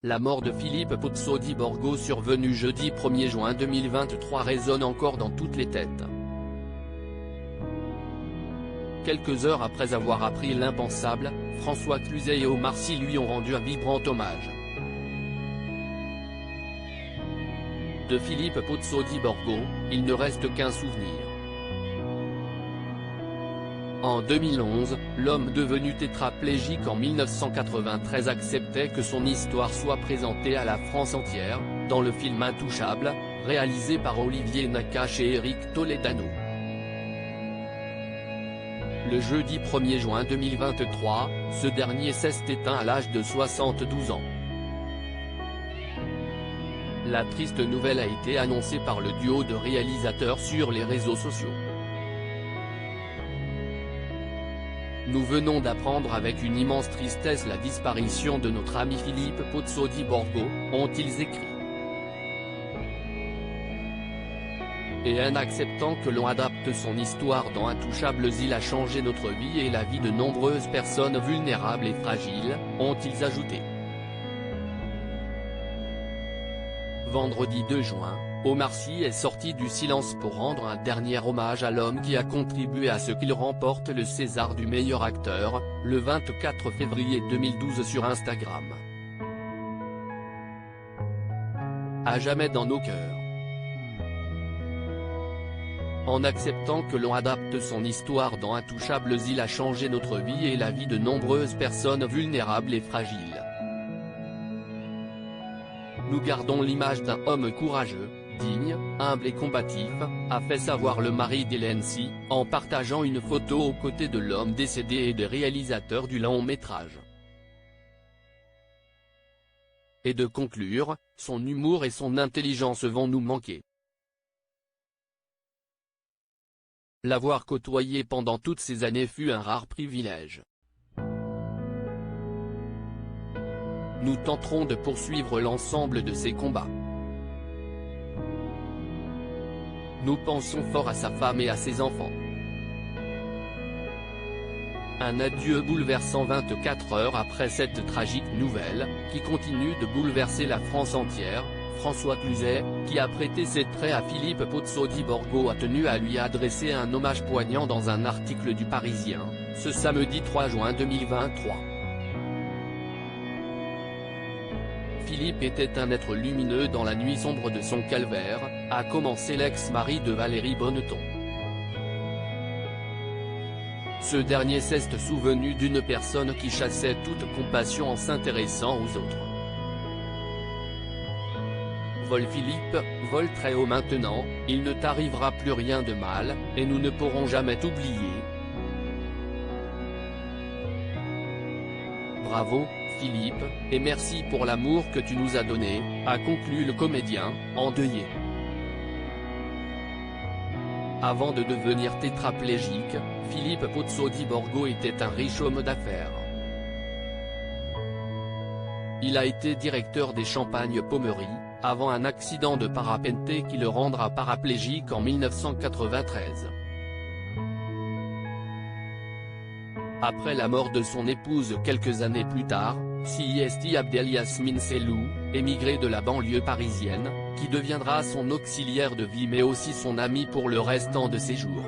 La mort de Philippe Pozzo di Borgo survenue jeudi 1er juin 2023 résonne encore dans toutes les têtes. Quelques heures après avoir appris l'impensable, François Cluzet et Omar Sy lui ont rendu un vibrant hommage. De Philippe Pozzo di Borgo, il ne reste qu'un souvenir. En 2011, l'homme devenu tétraplégique en 1993 acceptait que son histoire soit présentée à la France entière, dans le film Intouchable, réalisé par Olivier Nakache et Eric Toledano. Le jeudi 1er juin 2023, ce dernier s'est éteint à l'âge de 72 ans. La triste nouvelle a été annoncée par le duo de réalisateurs sur les réseaux sociaux. Nous venons d'apprendre avec une immense tristesse la disparition de notre ami Philippe Pozzo di Borgo, ont-ils écrit. Et en acceptant que l'on adapte son histoire dans Intouchables, il a changé notre vie et la vie de nombreuses personnes vulnérables et fragiles, ont-ils ajouté. Vendredi 2 juin, Omar Sy est sorti du silence pour rendre un dernier hommage à l'homme qui a contribué à ce qu'il remporte le César du meilleur acteur, le 24 février 2012 sur Instagram. À jamais dans nos cœurs. En acceptant que l'on adapte son histoire dans Intouchables, il a changé notre vie et la vie de nombreuses personnes vulnérables et fragiles. Nous gardons l'image d'un homme courageux, digne, humble et combatif, a fait savoir le mari d'Hélène Sy, en partageant une photo aux côtés de l'homme décédé et des réalisateurs du long métrage. Et de conclure, son humour et son intelligence vont nous manquer. L'avoir côtoyé pendant toutes ces années fut un rare privilège. Nous tenterons de poursuivre l'ensemble de ses combats. Nous pensons fort à sa femme et à ses enfants. Un adieu bouleversant 24 heures après cette tragique nouvelle, qui continue de bouleverser la France entière. François Cluzet, qui a prêté ses traits à Philippe Pozzo di Borgo, a tenu à lui adresser un hommage poignant dans un article du Parisien, ce samedi 3 juin 2023. Philippe était un être lumineux dans la nuit sombre de son calvaire, a commencé l'ex-mari de Valérie Bonneton. Ce dernier s'est souvenu d'une personne qui chassait toute compassion en s'intéressant aux autres. Vole Philippe, vole très haut maintenant, il ne t'arrivera plus rien de mal, et nous ne pourrons jamais t'oublier. Bravo, Philippe, et merci pour l'amour que tu nous as donné, a conclu le comédien, endeuillé. Avant de devenir tétraplégique, Philippe Pozzo di Borgo était un riche homme d'affaires. Il a été directeur des Champagnes Pommery, avant un accident de parapente qui le rendra paraplégique en 1993. Après la mort de son épouse quelques années plus tard, Siesti Abdelyasmine Selou, émigré de la banlieue parisienne, qui deviendra son auxiliaire de vie mais aussi son ami pour le restant de ses jours.